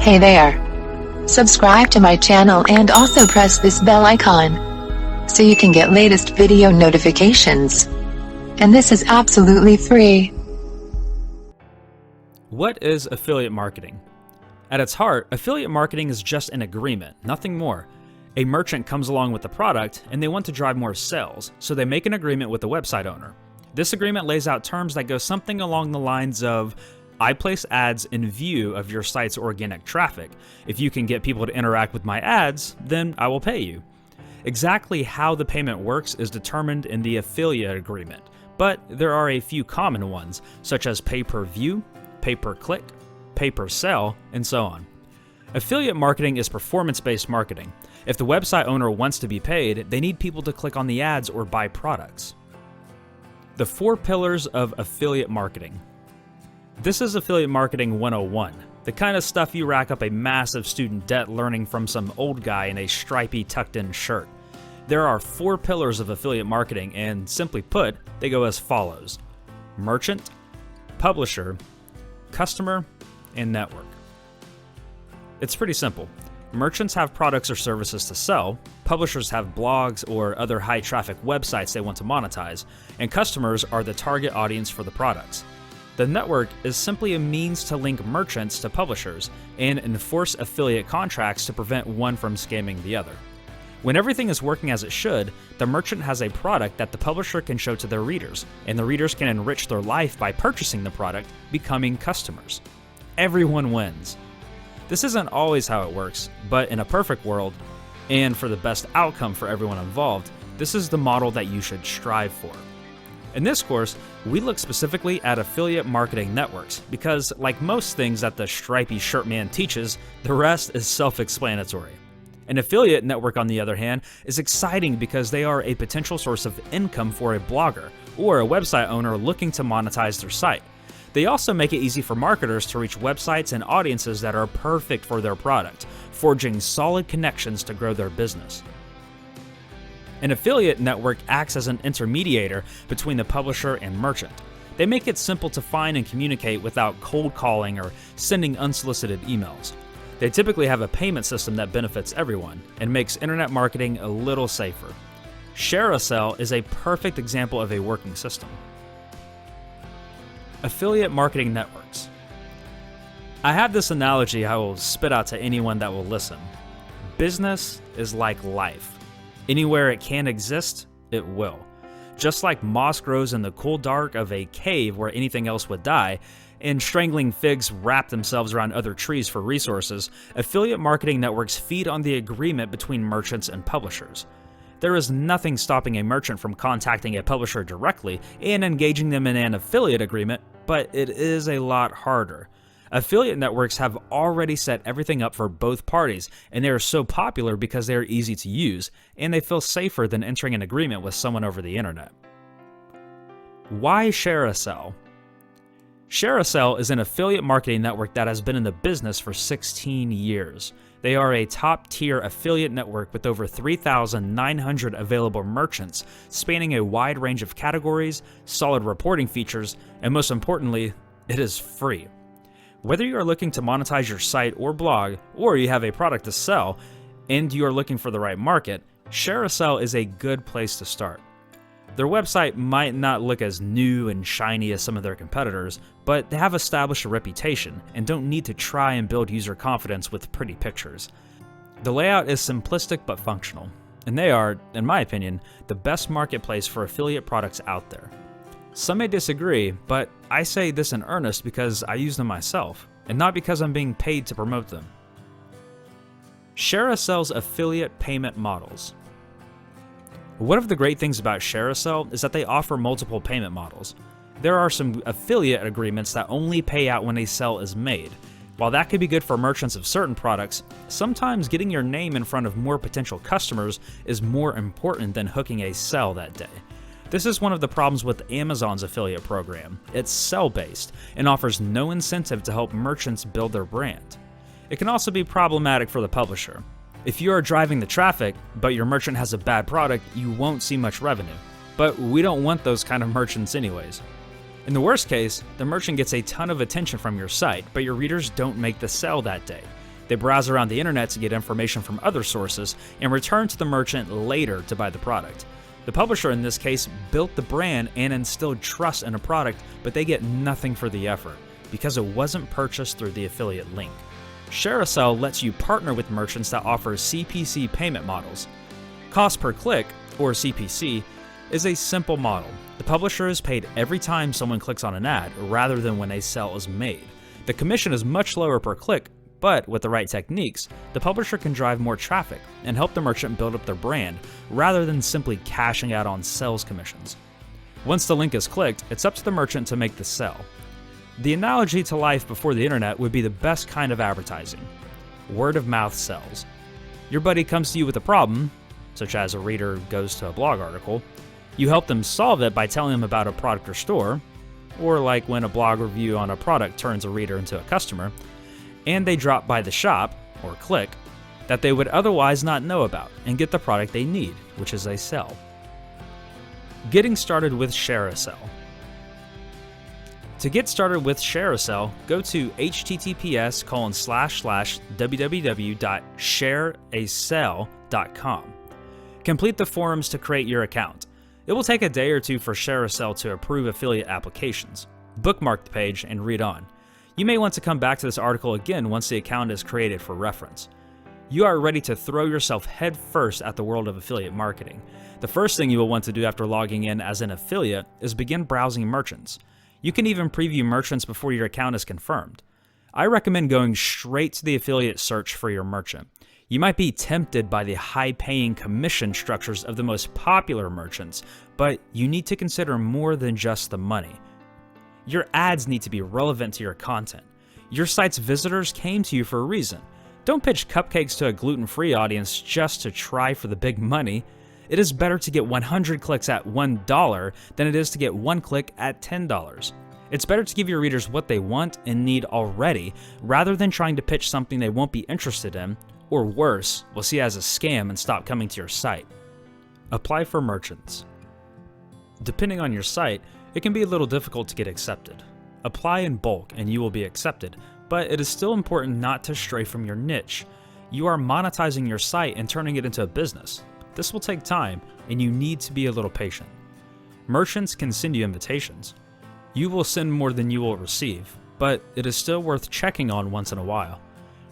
Hey there. Subscribe to my channel and also press this bell icon so you can get latest video notifications. And this is absolutely free. What is affiliate marketing? At its heart, affiliate marketing is just an agreement, nothing more. A merchant comes along with the product and they want to drive more sales, so they make an agreement with the website owner. This agreement lays out terms that go something along the lines of, I place ads in view of your site's organic traffic. If you can get people to interact with my ads, then I will pay you. Exactly how the payment works is determined in the affiliate agreement, but there are a few common ones, such as pay-per-view, pay-per-click, pay-per-sell, and so on. Affiliate marketing is performance-based marketing. If the website owner wants to be paid, they need people to click on the ads or buy products. The 4 pillars of affiliate marketing. This is Affiliate Marketing 101, the kind of stuff you rack up a massive student debt learning from some old guy in a stripy tucked-in shirt. There are 4 pillars of affiliate marketing, and simply put, they go as follows: merchant, publisher, customer, and network. It's pretty simple. Merchants have products or services to sell, publishers have blogs or other high-traffic websites they want to monetize, and customers are the target audience for the products. The network is simply a means to link merchants to publishers and enforce affiliate contracts to prevent one from scamming the other. When everything is working as it should, the merchant has a product that the publisher can show to their readers, and the readers can enrich their life by purchasing the product, becoming customers. Everyone wins. This isn't always how it works, but in a perfect world, and for the best outcome for everyone involved, this is the model that you should strive for. In this course, we look specifically at affiliate marketing networks because, like most things that the stripy shirt man teaches, the rest is self-explanatory. An affiliate network, on the other hand, is exciting because they are a potential source of income for a blogger or a website owner looking to monetize their site. They also make it easy for marketers to reach websites and audiences that are perfect for their product, forging solid connections to grow their business. An affiliate network acts as an intermediator between the publisher and merchant. They make it simple to find and communicate without cold calling or sending unsolicited emails. They typically have a payment system that benefits everyone and makes internet marketing a little safer. Shareasale is a perfect example of a working system. Affiliate marketing networks. I have this analogy I will spit out to anyone that will listen. Business is like life. Anywhere it can exist, it will. Just like moss grows in the cool dark of a cave where anything else would die, and strangling figs wrap themselves around other trees for resources, affiliate marketing networks feed on the agreement between merchants and publishers. There is nothing stopping a merchant from contacting a publisher directly and engaging them in an affiliate agreement, but it is a lot harder. Affiliate networks have already set everything up for both parties, and they are so popular because they are easy to use, and they feel safer than entering an agreement with someone over the internet. Why Shareasale? Shareasale is an affiliate marketing network that has been in the business for 16 years. They are a top-tier affiliate network with over 3,900 available merchants, spanning a wide range of categories, solid reporting features, and most importantly, it is free. Whether you are looking to monetize your site or blog, or you have a product to sell, and you are looking for the right market, Shareasale is a good place to start. Their website might not look as new and shiny as some of their competitors, but they have established a reputation and don't need to try and build user confidence with pretty pictures. The layout is simplistic but functional, and they are, in my opinion, the best marketplace for affiliate products out there. Some may disagree, but I say this in earnest because I use them myself, and not because I'm being paid to promote them. Shareasale's affiliate payment models. One of the great things about Shareasale is that they offer multiple payment models. There are some affiliate agreements that only pay out when a sale is made. While that could be good for merchants of certain products, sometimes getting your name in front of more potential customers is more important than hooking a sale that day. This is one of the problems with Amazon's affiliate program. It's sell-based and offers no incentive to help merchants build their brand. It can also be problematic for the publisher. If you are driving the traffic, but your merchant has a bad product, you won't see much revenue. But we don't want those kind of merchants anyways. In the worst case, the merchant gets a ton of attention from your site, but your readers don't make the sale that day. They browse around the internet to get information from other sources and return to the merchant later to buy the product. The publisher in this case built the brand and instilled trust in a product, but they get nothing for the effort because it wasn't purchased through the affiliate link. Shareasale lets you partner with merchants that offer CPC payment models. Cost per click, or CPC, is a simple model. The publisher is paid every time someone clicks on an ad rather than when a sale is made. The commission is much lower per click, but with the right techniques, the publisher can drive more traffic and help the merchant build up their brand rather than simply cashing out on sales commissions. Once the link is clicked, it's up to the merchant to make the sale. The analogy to life before the internet would be the best kind of advertising. Word of mouth sells. Your buddy comes to you with a problem, such as a reader goes to a blog article. You help them solve it by telling them about a product or store, or like when a blog review on a product turns a reader into a customer, and they drop by the shop, or click, that they would otherwise not know about and get the product they need, which is a sell. Getting started with Shareasale. To get started with Shareasale, go to https://www.shareasale.com. Complete the forms to create your account. It will take a day or two for Shareasale to approve affiliate applications. Bookmark the page and read on. You may want to come back to this article again once the account is created for reference. You are ready to throw yourself headfirst at the world of affiliate marketing. The first thing you will want to do after logging in as an affiliate is begin browsing merchants. You can even preview merchants before your account is confirmed. I recommend going straight to the affiliate search for your merchant. You might be tempted by the high-paying commission structures of the most popular merchants, but you need to consider more than just the money. Your ads need to be relevant to your content. Your site's visitors came to you for a reason. Don't pitch cupcakes to a gluten-free audience just to try for the big money. It is better to get 100 clicks at $1 than it is to get 1 click at $10. It's better to give your readers what they want and need already, rather than trying to pitch something they won't be interested in, or worse, will see as a scam and stop coming to your site. Apply for merchants. Depending on your site, it can be a little difficult to get accepted. Apply in bulk and you will be accepted, but it is still important not to stray from your niche. You are monetizing your site and turning it into a business. This will take time, and you need to be a little patient. Merchants can send you invitations. You will send more than you will receive, but it is still worth checking on once in a while.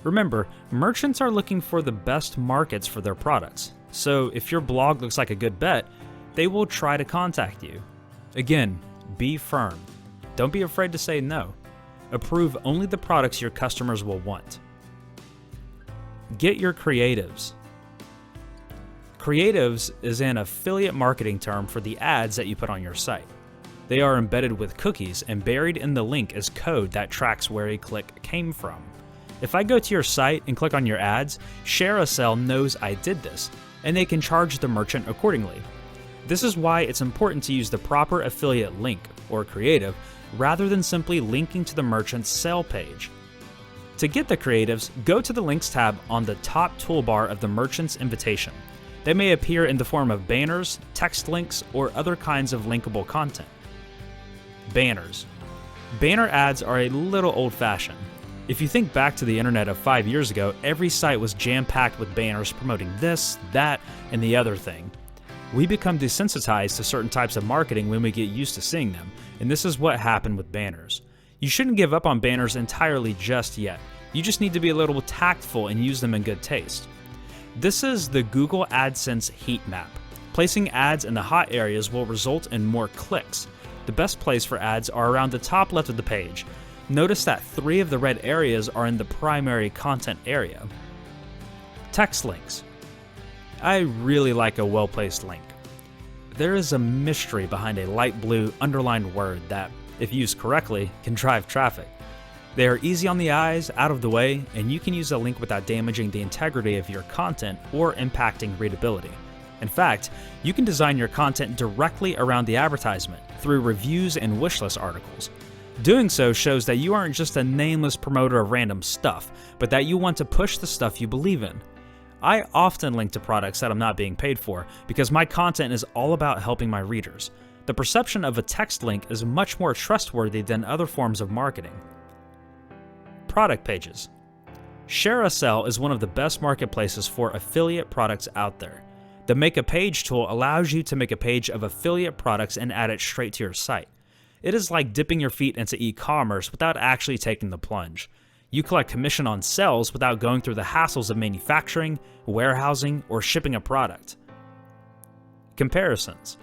Remember, merchants are looking for the best markets for their products, so if your blog looks like a good bet, they will try to contact you. Again, be firm. Don't be afraid to say no. Approve only the products your customers will want. Get your creatives. Creatives is an affiliate marketing term for the ads that you put on your site. They are embedded with cookies, and buried in the link is code that tracks where a click came from. If I go to your site and click on your ads, Shareasale knows I did this, and they can charge the merchant accordingly. This is why it's important to use the proper affiliate link, or creative, rather than simply linking to the merchant's sale page. To get the creatives, go to the Links tab on the top toolbar of the merchant's invitation. They may appear in the form of banners, text links, or other kinds of linkable content. Banners. Banner ads are a little old-fashioned. If you think back to the internet of 5 years ago, every site was jam-packed with banners promoting this, that, and the other thing. We become desensitized to certain types of marketing when we get used to seeing them, and this is what happened with banners. You shouldn't give up on banners entirely just yet. You just need to be a little tactful and use them in good taste. This is the Google AdSense heat map. Placing ads in the hot areas will result in more clicks. The best place for ads are around the top left of the page. Notice that 3 of the red areas are in the primary content area. Text links. I really like a well-placed link. There is a mystery behind a light blue underlined word that, if used correctly, can drive traffic. They are easy on the eyes, out of the way, and you can use a link without damaging the integrity of your content or impacting readability. In fact, you can design your content directly around the advertisement through reviews and wishlist articles. Doing so shows that you aren't just a nameless promoter of random stuff, but that you want to push the stuff you believe in. I often link to products that I'm not being paid for because my content is all about helping my readers. The perception of a text link is much more trustworthy than other forms of marketing. Product pages. Shareasale is one of the best marketplaces for affiliate products out there. The Make a Page tool allows you to make a page of affiliate products and add it straight to your site. It is like dipping your feet into e-commerce without actually taking the plunge. You collect commission on sales without going through the hassles of manufacturing, warehousing, or shipping a product. Comparisons.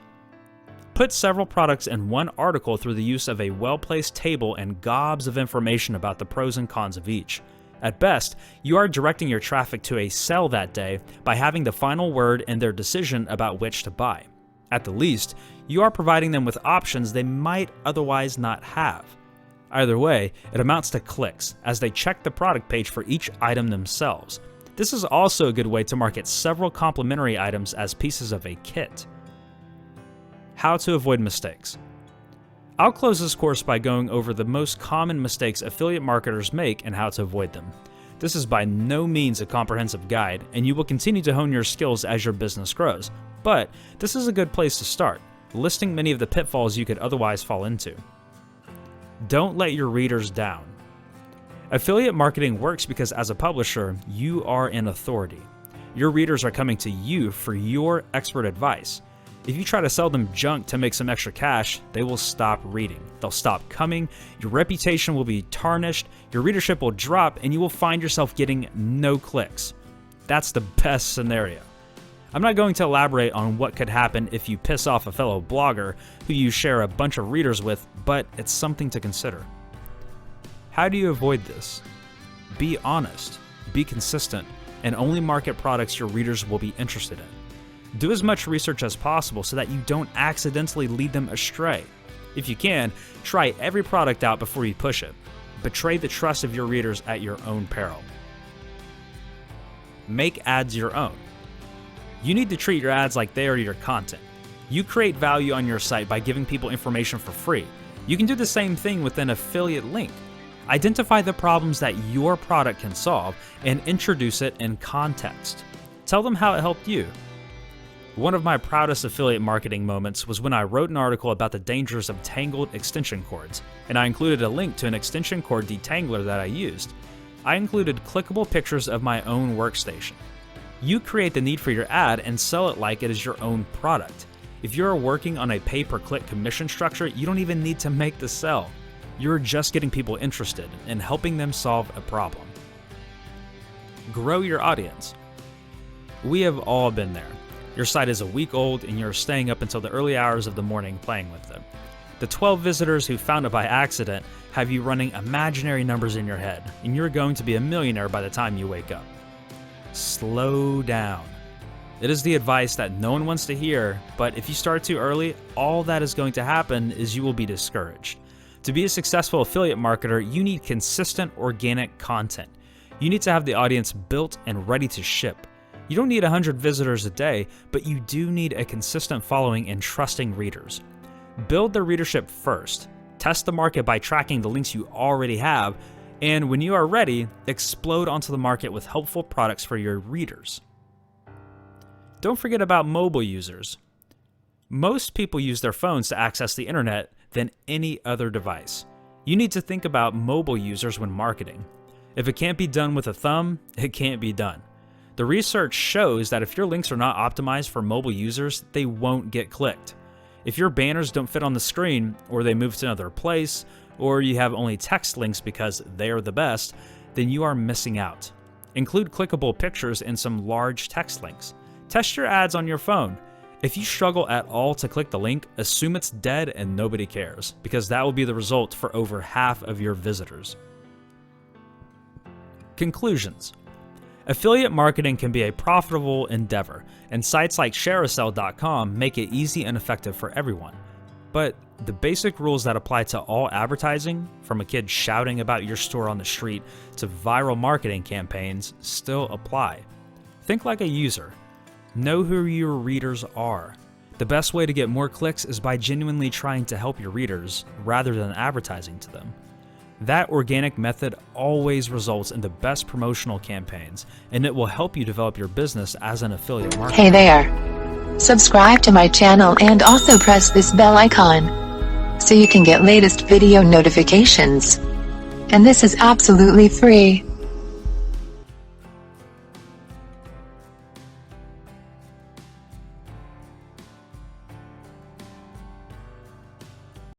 Put several products in one article through the use of a well-placed table and gobs of information about the pros and cons of each. At best, you are directing your traffic to a sell that day by having the final word in their decision about which to buy. At the least, you are providing them with options they might otherwise not have. Either way, it amounts to clicks, as they check the product page for each item themselves. This is also a good way to market several complementary items as pieces of a kit. How to avoid mistakes. I'll close this course by going over the most common mistakes affiliate marketers make and how to avoid them. This is by no means a comprehensive guide, and you will continue to hone your skills as your business grows. But this is a good place to start, listing many of the pitfalls you could otherwise fall into. Don't let your readers down. Affiliate marketing works because as a publisher, you are an authority. Your readers are coming to you for your expert advice. If you try to sell them junk to make some extra cash, they will stop reading. They'll stop coming, your reputation will be tarnished, your readership will drop, and you will find yourself getting no clicks. That's the best scenario. I'm not going to elaborate on what could happen if you piss off a fellow blogger who you share a bunch of readers with, but it's something to consider. How do you avoid this? Be honest, be consistent, and only market products your readers will be interested in. Do as much research as possible so that you don't accidentally lead them astray. If you can, try every product out before you push it. Betray the trust of your readers at your own peril. Make ads your own. You need to treat your ads like they are your content. You create value on your site by giving people information for free. You can do the same thing with an affiliate link. Identify the problems that your product can solve and introduce it in context. Tell them how it helped you. One of my proudest affiliate marketing moments was when I wrote an article about the dangers of tangled extension cords, and I included a link to an extension cord detangler that I used. I included clickable pictures of my own workstation. You create the need for your ad and sell it like it is your own product. If you're working on a pay-per-click commission structure, you don't even need to make the sell. You're just getting people interested and helping them solve a problem. Grow your audience. We have all been there. Your site is a week old and you're staying up until the early hours of the morning playing with them. The 12 visitors who found it by accident have you running imaginary numbers in your head, and you're going to be a millionaire by the time you wake up. Slow down. It is the advice that no one wants to hear, but if you start too early, all that is going to happen is you will be discouraged. To be a successful affiliate marketer, you need consistent organic content. You need to have the audience built and ready to ship. You don't need 100 visitors a day, but you do need a consistent following and trusting readers. Build the readership first. Test the market by tracking the links you already have, and when you are ready, explode onto the market with helpful products for your readers. Don't forget about mobile users. Most people use their phones to access the internet than any other device. You need to think about mobile users when marketing. If it can't be done with a thumb, it can't be done. The research shows that if your links are not optimized for mobile users, they won't get clicked. If your banners don't fit on the screen, or they move to another place, or you have only text links because they are the best, then you are missing out. Include clickable pictures and some large text links. Test your ads on your phone. If you struggle at all to click the link, assume it's dead and nobody cares, because that will be the result for over half of your visitors. Conclusions. Affiliate marketing can be a profitable endeavor, and sites like Shareasale.com make it easy and effective for everyone. But the basic rules that apply to all advertising, from a kid shouting about your store on the street to viral marketing campaigns, still apply. Think like a user. Know who your readers are. The best way to get more clicks is by genuinely trying to help your readers, rather than advertising to them. That organic method always results in the best promotional campaigns, and it will help you develop your business as an affiliate marketer. Hey there! Subscribe to my channel and also press this bell icon so you can get latest video notifications. And this is absolutely free.